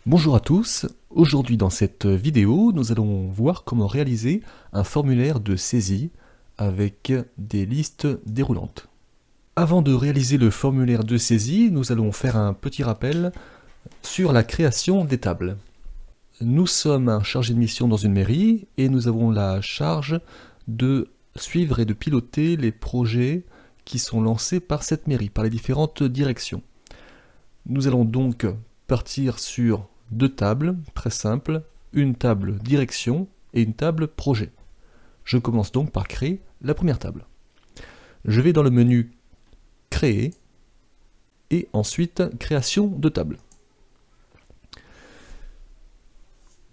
Bonjour à tous, aujourd'hui dans cette vidéo, nous allons voir comment réaliser un formulaire de saisie avec des listes déroulantes. Avant de réaliser le formulaire de saisie, nous allons faire un petit rappel sur la création des tables. Nous sommes un chargé de mission dans une mairie et nous avons la charge de suivre et de piloter les projets qui sont lancés par cette mairie, par les différentes directions. Nous allons donc partir sur deux tables, très simples, une table direction et une table projet. Je commence donc par créer la première table. Je vais dans le menu créer et ensuite création de table.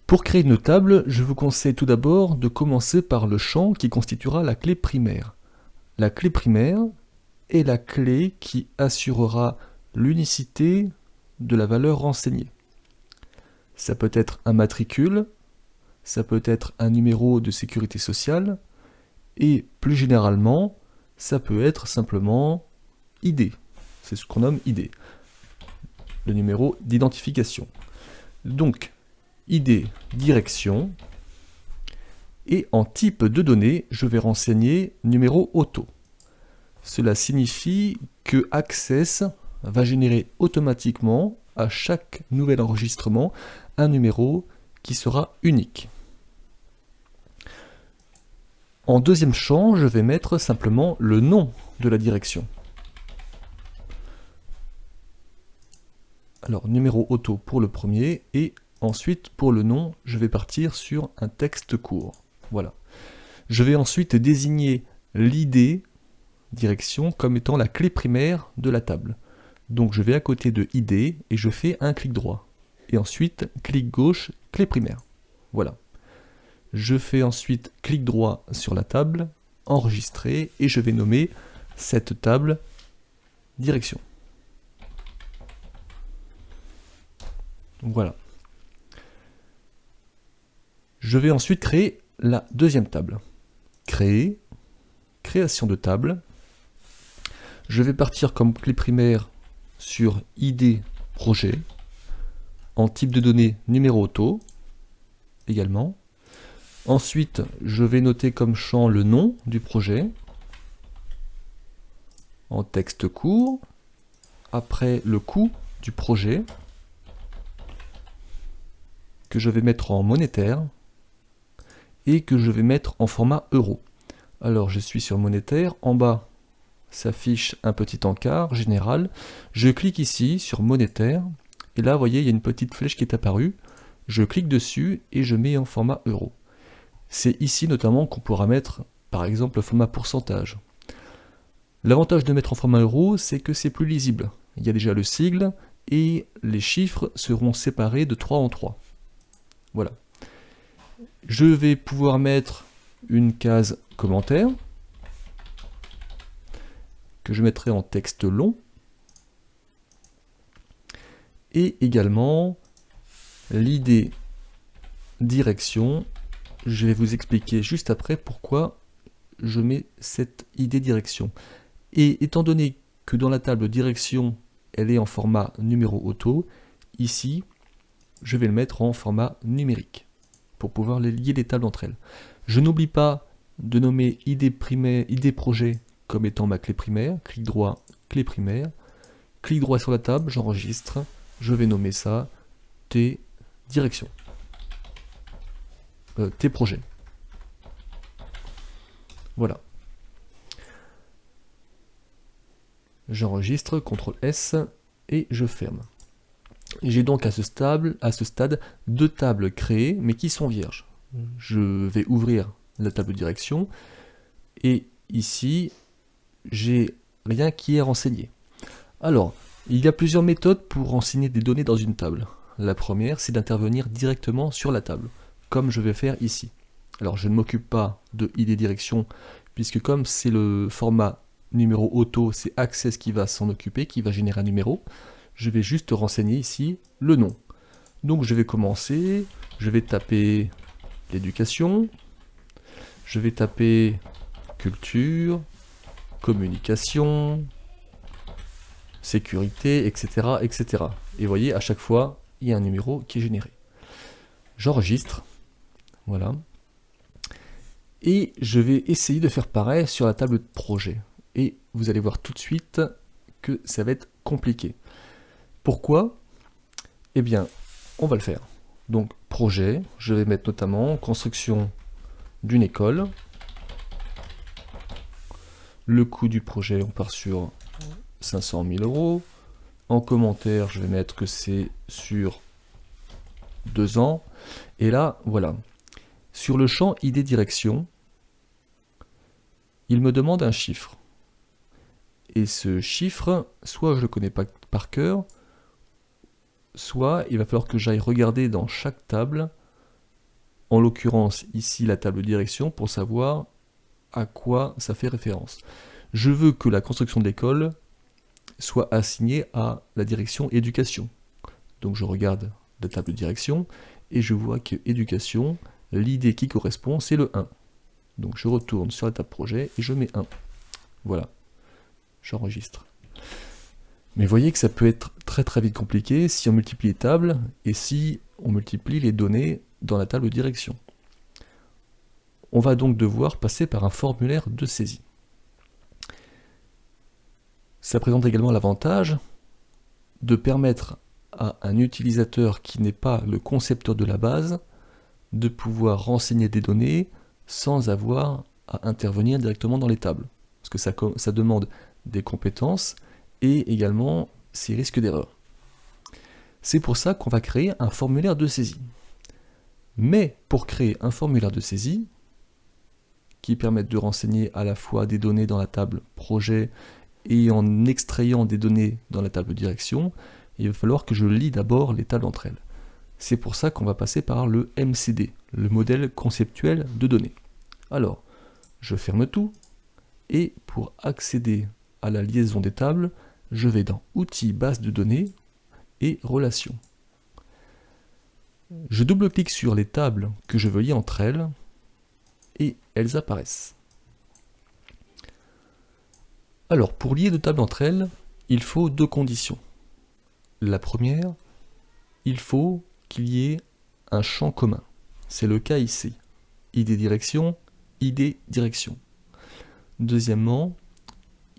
Pour créer une table, je vous conseille tout d'abord de commencer par le champ qui constituera la clé primaire. La clé primaire est la clé qui assurera l'unicité de la valeur renseignée. Ça peut être un matricule, ça peut être un numéro de sécurité sociale, et plus généralement, ça peut être simplement ID. C'est ce qu'on nomme ID, le numéro d'identification. Donc, ID direction, et en type de données, je vais renseigner numéro auto. Cela signifie que Access va générer automatiquement à chaque nouvel enregistrement un numéro qui sera unique. En deuxième champ, je vais mettre simplement le nom de la direction. Alors, numéro auto pour le premier, et ensuite, pour le nom, je vais partir sur un texte court. Voilà. Je vais ensuite désigner l'ID direction comme étant la clé primaire de la table. Donc je vais à côté de ID et je fais un clic droit. Et ensuite, clic gauche, clé primaire. Voilà. Je fais ensuite clic droit sur la table, enregistrer, et je vais nommer cette table direction. Voilà. Je vais ensuite créer la deuxième table. Créer, création de table. Je vais partir comme clé primaire sur ID projet, en type de données numéro auto également. Ensuite, je vais noter comme champ le nom du projet, en texte court, après le coût du projet, que je vais mettre en monétaire, et que je vais mettre en format euro. Alors je suis sur monétaire, en bas s'affiche un petit encart général, je clique ici sur monétaire, et là vous voyez il y a une petite flèche qui est apparue, je clique dessus et je mets en format euro. C'est ici notamment qu'on pourra mettre par exemple le format pourcentage. L'avantage de mettre en format euro, c'est que c'est plus lisible. Il y a déjà le sigle et les chiffres seront séparés de 3 en 3. Voilà. Je vais pouvoir mettre une case commentaire que je mettrai en texte long, et également l'ID direction. Je vais vous expliquer juste après pourquoi je mets cette ID direction. Et étant donné que dans la table direction, elle est en format numéro auto, ici, je vais le mettre en format numérique pour pouvoir lier les tables entre elles. Je n'oublie pas de nommer ID projet comme étant ma clé primaire, clic droit, clé primaire, clic droit sur la table, j'enregistre, je vais nommer ça T direction, T projet. Voilà. J'enregistre, CTRL S, et je ferme. J'ai donc à ce stade deux tables créées, mais qui sont vierges. Je vais ouvrir la table de direction, et ici, j'ai rien qui est renseigné. Alors, il y a plusieurs méthodes pour renseigner des données dans une table. La première, c'est d'intervenir directement sur la table, comme je vais faire ici. Alors, je ne m'occupe pas de ID direction, puisque comme c'est le format numéro auto, c'est Access qui va s'en occuper, qui va générer un numéro. Je vais juste renseigner ici le nom. Donc, je vais commencer, je vais taper l'éducation, je vais taper culture, communication, sécurité, etc., etc. Et vous voyez, à chaque fois, il y a un numéro qui est généré. J'enregistre, voilà. Et je vais essayer de faire pareil sur la table de projet. Et vous allez voir tout de suite que ça va être compliqué. Pourquoi? Eh bien, on va le faire. Donc, projet, je vais mettre notamment construction d'une école. Le coût du projet, on part sur 500 000 euros. En commentaire, je vais mettre que c'est sur 2 ans. Et là, voilà. Sur le champ idée direction, il me demande un chiffre. Et ce chiffre, soit je ne le connais pas par cœur, soit il va falloir que j'aille regarder dans chaque table, en l'occurrence ici la table de direction, pour savoir à quoi ça fait référence. Je veux que la construction de l'école soit assignée à la direction éducation. Donc je regarde la table de direction et je vois que éducation, l'idée qui correspond, c'est le 1. Donc je retourne sur la table projet et je mets 1. Voilà, j'enregistre. Mais voyez que ça peut être très très vite compliqué si on multiplie les tables et si on multiplie les données dans la table de direction. On va donc devoir passer par un formulaire de saisie. Ça présente également l'avantage de permettre à un utilisateur qui n'est pas le concepteur de la base de pouvoir renseigner des données sans avoir à intervenir directement dans les tables. Parce que ça demande des compétences et également ces risques d'erreur. C'est pour ça qu'on va créer un formulaire de saisie. Mais pour créer un formulaire de saisie, qui permette de renseigner à la fois des données dans la table projet et en extrayant des données dans la table direction, il va falloir que je lie d'abord les tables entre elles. C'est pour ça qu'on va passer par le MCD, le modèle conceptuel de données. Alors, je ferme tout, et pour accéder à la liaison des tables, je vais dans Outils, base de données et Relations. Je double-clique sur les tables que je veux lier entre elles, et elles apparaissent. Alors, pour lier deux tables entre elles, il faut 2 conditions. La première, il faut qu'il y ait un champ commun. C'est le cas ici. ID direction, ID direction. Deuxièmement,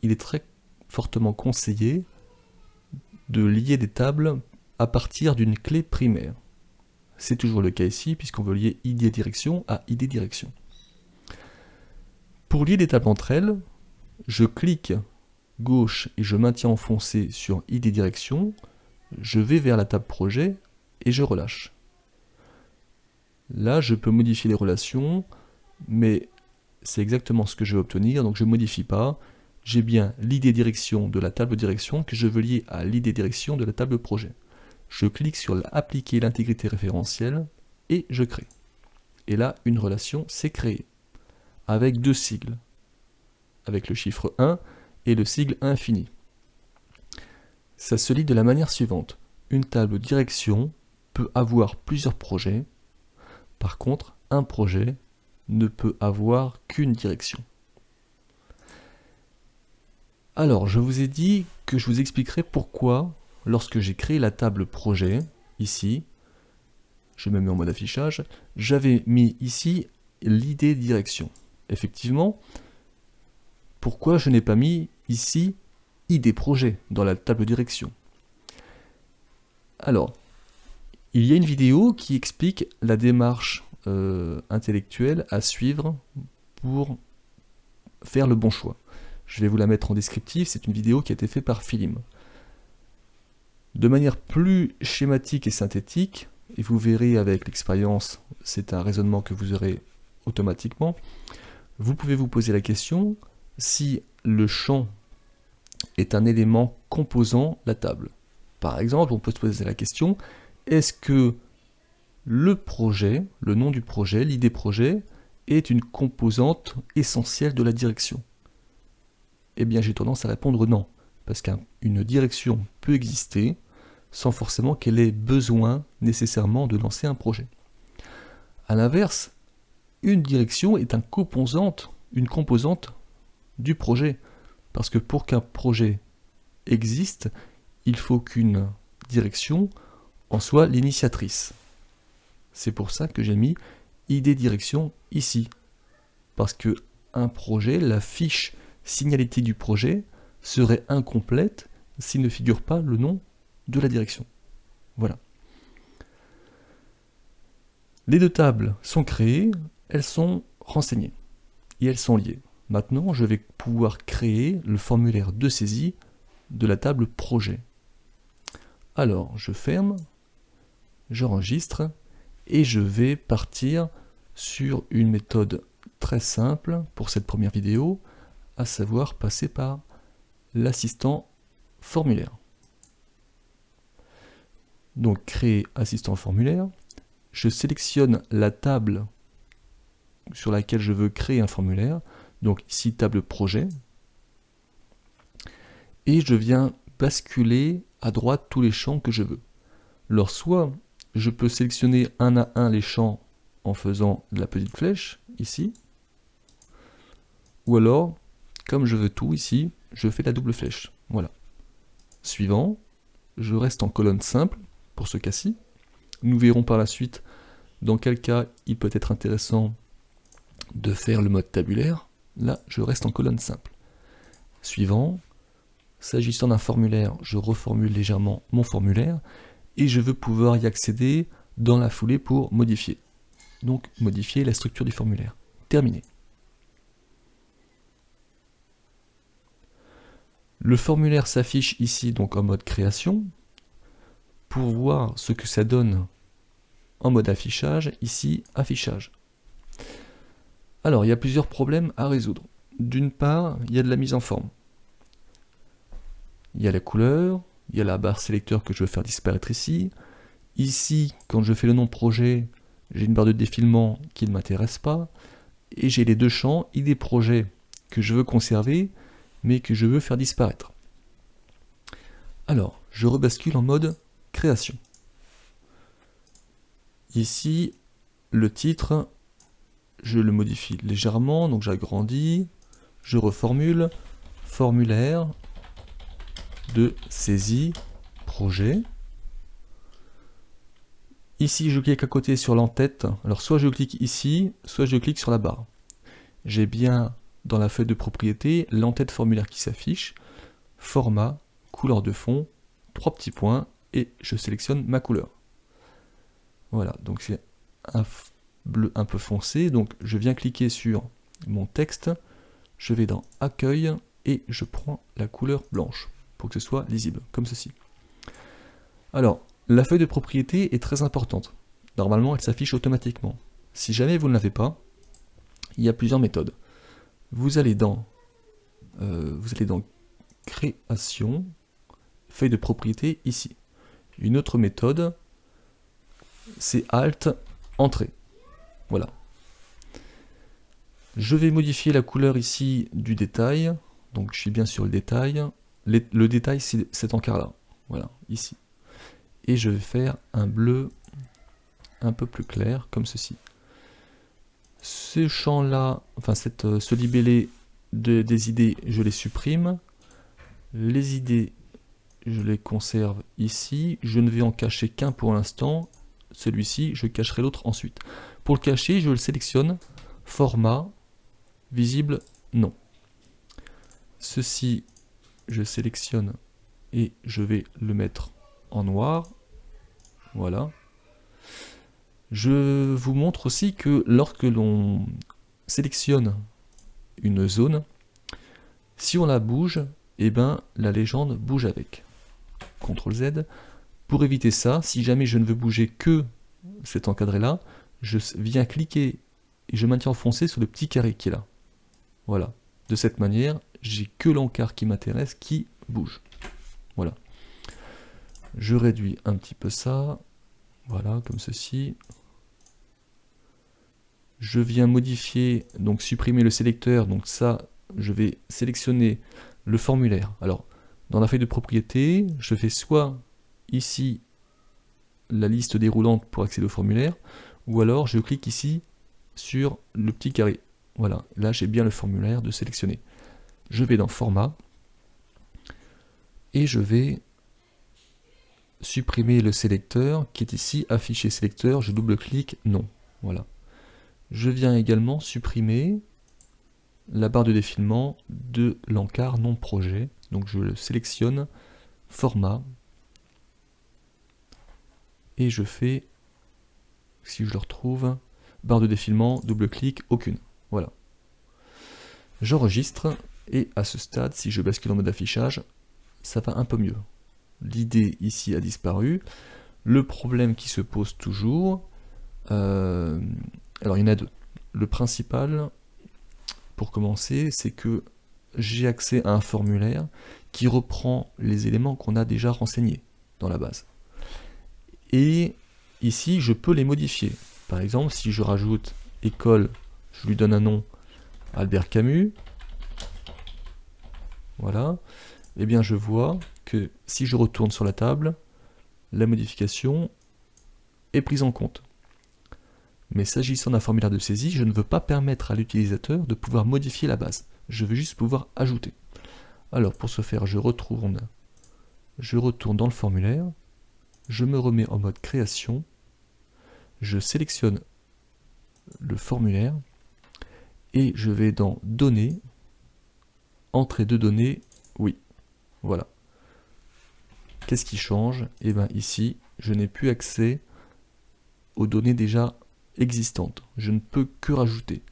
il est très fortement conseillé de lier des tables à partir d'une clé primaire. C'est toujours le cas ici, puisqu'on veut lier ID direction à ID direction. Pour lier des tables entre elles, je clique gauche et je maintiens enfoncé sur ID direction, je vais vers la table projet et je relâche. Là, je peux modifier les relations, mais c'est exactement ce que je veux obtenir, donc je ne modifie pas. J'ai bien l'ID direction de la table direction que je veux lier à l'ID direction de la table projet. Je clique sur appliquer l'intégrité référentielle et je crée. Et là, une relation s'est créée avec 2 sigles, avec le chiffre 1 et le sigle infini. Ça se lit de la manière suivante. Une table direction peut avoir plusieurs projets. Par contre, un projet ne peut avoir qu'une direction. Alors, je vous ai dit que je vous expliquerai pourquoi, lorsque j'ai créé la table projet, ici, je me mets en mode affichage, j'avais mis ici l'idée direction. Effectivement, pourquoi je n'ai pas mis ici ID projet dans la table direction? Alors, il y a une vidéo qui explique la démarche intellectuelle à suivre pour faire le bon choix. Je vais vous la mettre en descriptif, c'est une vidéo qui a été faite par Philim. De manière plus schématique et synthétique, et vous verrez avec l'expérience, c'est un raisonnement que vous aurez automatiquement, vous pouvez vous poser la question si le champ est un élément composant la table. Par exemple, on peut se poser la question, est-ce que le projet, le nom du projet, l'idée projet, est une composante essentielle de la direction? Eh bien, j'ai tendance à répondre non, parce qu'une direction peut exister sans forcément qu'elle ait besoin nécessairement de lancer un projet. A l'inverse, une direction est une composante du projet, parce que pour qu'un projet existe, il faut qu'une direction en soit l'initiatrice. C'est pour ça que j'ai mis ID direction ici. Parce que un projet, la fiche signalétique du projet, serait incomplète s'il ne figure pas le nom de la direction. Voilà. Les deux tables sont créées, elles sont renseignées et elles sont liées. Maintenant, je vais pouvoir créer le formulaire de saisie de la table projet. Alors, je ferme, j'enregistre et je vais partir sur une méthode très simple pour cette première vidéo, à savoir passer par l'assistant formulaire. Donc, créer assistant formulaire. Je sélectionne la table sur laquelle je veux créer un formulaire, donc ici table projet, et je viens basculer à droite tous les champs que je veux. Alors soit je peux sélectionner un à un les champs en faisant de la petite flèche, ici, ou alors, comme je veux tout ici, je fais la double flèche. Voilà. Suivant, je reste en colonne simple pour ce cas-ci. Nous verrons par la suite dans quel cas il peut être intéressant de faire le mode tabulaire. Là, je reste en colonne simple. Suivant, s'agissant d'un formulaire, je reformule légèrement mon formulaire et je veux pouvoir y accéder dans la foulée pour modifier. Donc, modifier la structure du formulaire. Terminé. Le formulaire s'affiche ici donc en mode création. Pour voir ce que ça donne en mode affichage, ici, affichage. Alors, il y a plusieurs problèmes à résoudre. D'une part, il y a de la mise en forme. Il y a la couleur, il y a la barre sélecteur que je veux faire disparaître ici. Ici, quand je fais le nom projet, j'ai une barre de défilement qui ne m'intéresse pas. Et j'ai les deux champs, ID projet que je veux conserver, mais que je veux faire disparaître. Alors, je rebascule en mode création. Ici, le titre, je le modifie légèrement, donc j'agrandis, je reformule, formulaire de saisie projet. Ici, je clique à côté sur l'entête. Alors, soit je clique ici, soit je clique sur la barre. J'ai bien dans la feuille de propriété l'entête formulaire qui s'affiche, format, couleur de fond, 3 petits points, et je sélectionne ma couleur. Voilà, donc c'est un bleu un peu foncé, donc je viens cliquer sur mon texte, je vais dans accueil, et je prends la couleur blanche, pour que ce soit lisible, comme ceci. Alors, la feuille de propriété est très importante. Normalement, elle s'affiche automatiquement. Si jamais vous ne l'avez pas, il y a plusieurs méthodes. Vous allez dans création, feuille de propriété ici. Une autre méthode, c'est Alt, entrée. Voilà. Je vais modifier la couleur ici du détail. Donc je suis bien sur le détail. Le détail, c'est cet encart-là. Voilà, ici. Et je vais faire un bleu un peu plus clair, comme ceci. Ce champ-là, enfin ce libellé des idées, je les supprime. Les idées, je les conserve ici. Je ne vais en cacher qu'un pour l'instant. Celui-ci, je cacherai l'autre ensuite. Pour le cacher, je le sélectionne. Format, visible, non. Ceci, je sélectionne et je vais le mettre en noir. Voilà. Je vous montre aussi que lorsque l'on sélectionne une zone, si on la bouge, eh ben, la légende bouge avec. CTRL Z. Pour éviter ça, si jamais je ne veux bouger que cet encadré-là, je viens cliquer et je maintiens enfoncé sur le petit carré qui est là. Voilà. De cette manière, j'ai que l'encart qui m'intéresse qui bouge. Voilà. Je réduis un petit peu ça. Voilà, comme ceci. Je viens modifier, donc supprimer le sélecteur. Donc ça, je vais sélectionner le formulaire. Alors, dans la feuille de propriété, je fais soit ici la liste déroulante pour accéder au formulaire, ou alors je clique ici sur le petit carré. Voilà, là j'ai bien le formulaire de sélectionner. Je vais dans format, et je vais supprimer le sélecteur qui est ici, afficher sélecteur, je double-clique, non. Voilà. Je viens également supprimer la barre de défilement de l'encart non projet. Donc je le sélectionne, format, et je fais, si je le retrouve, barre de défilement, double-clic, aucune. Voilà. J'enregistre, et à ce stade, si je bascule en mode affichage, ça va un peu mieux. L'idée ici a disparu. Le problème qui se pose toujours, alors il y en a deux. Le principal, pour commencer, c'est que j'ai accès à un formulaire qui reprend les éléments qu'on a déjà renseignés dans la base. Et ici, je peux les modifier. Par exemple, si je rajoute école, je lui donne un nom, Albert Camus, voilà, et bien je vois que si je retourne sur la table, la modification est prise en compte. Mais s'agissant d'un formulaire de saisie, je ne veux pas permettre à l'utilisateur de pouvoir modifier la base. Je veux juste pouvoir ajouter. Alors pour ce faire, je retourne dans le formulaire, je me remets en mode création, je sélectionne le formulaire et je vais dans données, entrée de données, oui, voilà. Qu'est-ce qui change? Et bien ici, je n'ai plus accès aux données déjà existantes. Je ne peux que rajouter.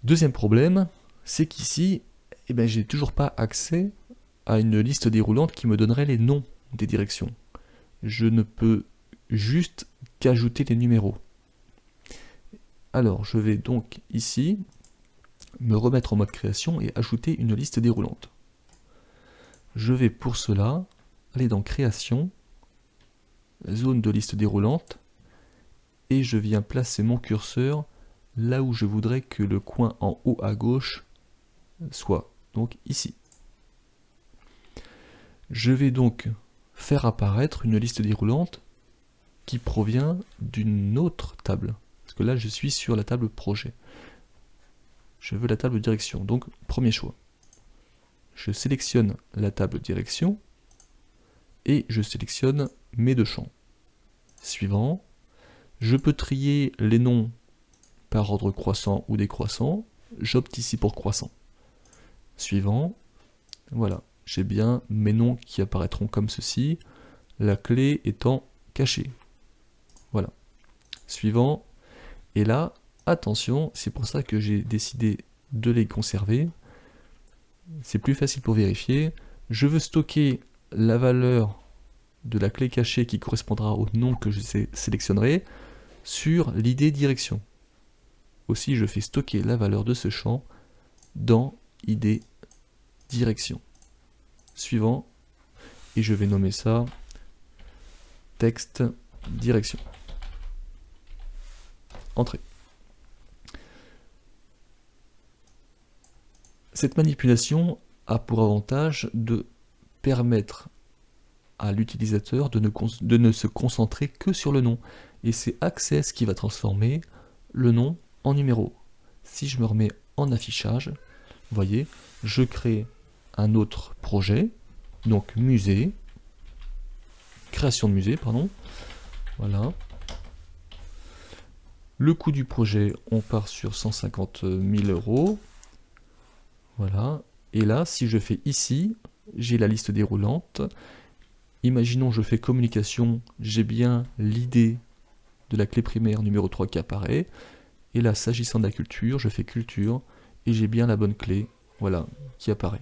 Deuxième problème, c'est qu'ici, eh ben, j'ai toujours pas accès à une liste déroulante qui me donnerait les noms des directions. Je ne peux juste qu'ajouter les numéros. Alors, je vais donc ici me remettre en mode création et ajouter une liste déroulante. Je vais pour cela aller dans création, zone de liste déroulante, et je viens placer mon curseur là où je voudrais que le coin en haut à gauche soit, donc ici. Je vais donc faire apparaître une liste déroulante qui provient d'une autre table, parce que là je suis sur la table projet. Je veux la table direction, donc premier choix. Je sélectionne la table direction et je sélectionne mes deux champs. Suivant, je peux trier les noms par ordre croissant ou décroissant, j'opte ici pour croissant. Suivant, voilà, j'ai bien mes noms qui apparaîtront comme ceci, la clé étant cachée. Voilà. Suivant, et là, attention, c'est pour ça que j'ai décidé de les conserver. C'est plus facile pour vérifier. Je veux stocker la valeur de la clé cachée qui correspondra au nom que je sélectionnerai sur l'id direction. Aussi, je fais stocker la valeur de ce champ dans id direction. Suivant, et je vais nommer ça texte direction. Entrée. Cette manipulation a pour avantage de permettre à l'utilisateur de ne se concentrer que sur le nom. Et c'est Access qui va transformer le nom en numéro. Si je me remets en affichage, vous voyez, je crée un autre projet, donc musée, création de musée, pardon. Voilà. Le coût du projet, on part sur 150 000 €. Voilà. Et là, si je fais ici, j'ai la liste déroulante. Imaginons je fais communication, j'ai bien l'id de la clé primaire numéro 3 qui apparaît. Et là, s'agissant de la culture, je fais culture et j'ai bien la bonne clé, voilà, qui apparaît.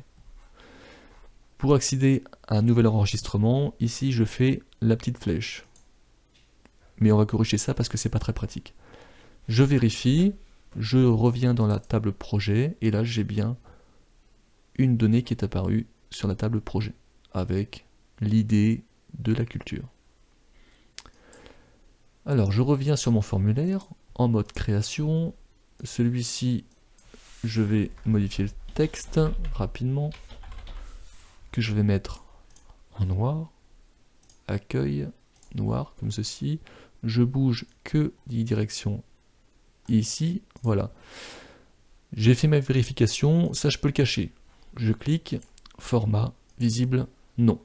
Pour accéder à un nouvel enregistrement, ici je fais la petite flèche. Mais on va corriger ça parce que c'est pas très pratique. Je vérifie, je reviens dans la table projet et là j'ai bien une donnée qui est apparue sur la table projet avec l'id de la culture. Alors je reviens sur mon formulaire en mode création. Celui-ci, je vais modifier le texte rapidement que je vais mettre en noir, accueil noir comme ceci. Je bouge que direction ici, voilà. J'ai fait ma vérification, ça je peux le cacher. Je clique, format, visible, non.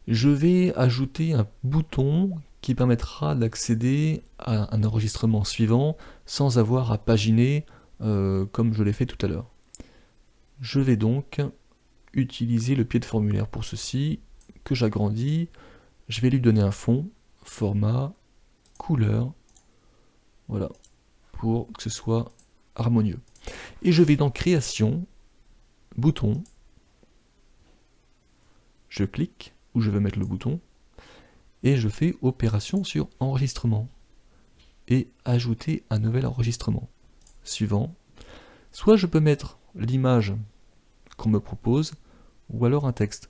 Je vais ajouter un bouton qui permettra d'accéder à un enregistrement suivant sans avoir à paginer comme je l'ai fait tout à l'heure. Je vais donc utiliser le pied de formulaire pour ceci, que j'agrandis. Je vais lui donner un fond, format, couleur, voilà, pour que ce soit harmonieux. Et je vais dans Création, bouton, je clique où je veux mettre le bouton, et je fais Opération sur Enregistrement, et Ajouter un nouvel enregistrement. Suivant. Soit je peux mettre l'image qu'on me propose, ou alors un texte.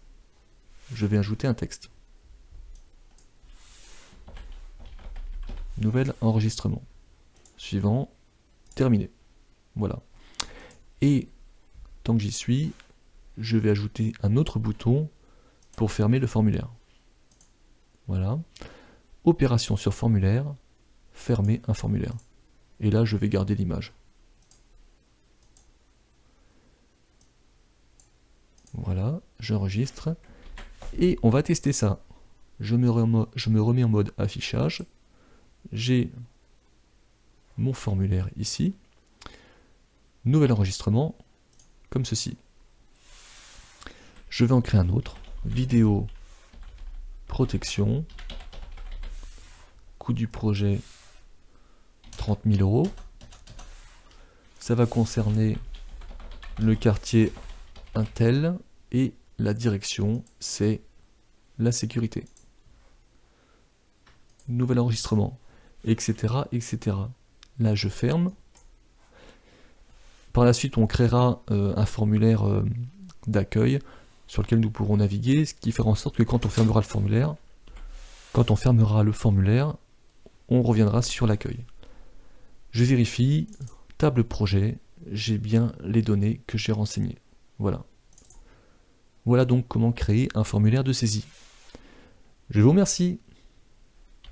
Je vais ajouter un texte. Nouvel enregistrement. Suivant. Terminé. Voilà. Et tant que j'y suis, je vais ajouter un autre bouton pour fermer le formulaire. Voilà. Opération sur formulaire, fermer un formulaire. Et là, je vais garder l'image. Voilà, j'enregistre. Et on va tester ça. Je me remets en mode affichage. J'ai mon formulaire ici. Nouvel enregistrement, comme ceci. Je vais en créer un autre. Vidéo protection. Coût du projet 30 000 €. Ça va concerner le quartier Intel et la direction, c'est la sécurité. Nouvel enregistrement, etc., etc. Là, je ferme. Par la suite, on créera un formulaire d'accueil sur lequel nous pourrons naviguer, ce qui fera en sorte que quand on fermera le formulaire, on reviendra sur l'accueil. Je vérifie, table projet, j'ai bien les données que j'ai renseignées. Voilà. Voilà donc comment créer un formulaire de saisie. Je vous remercie.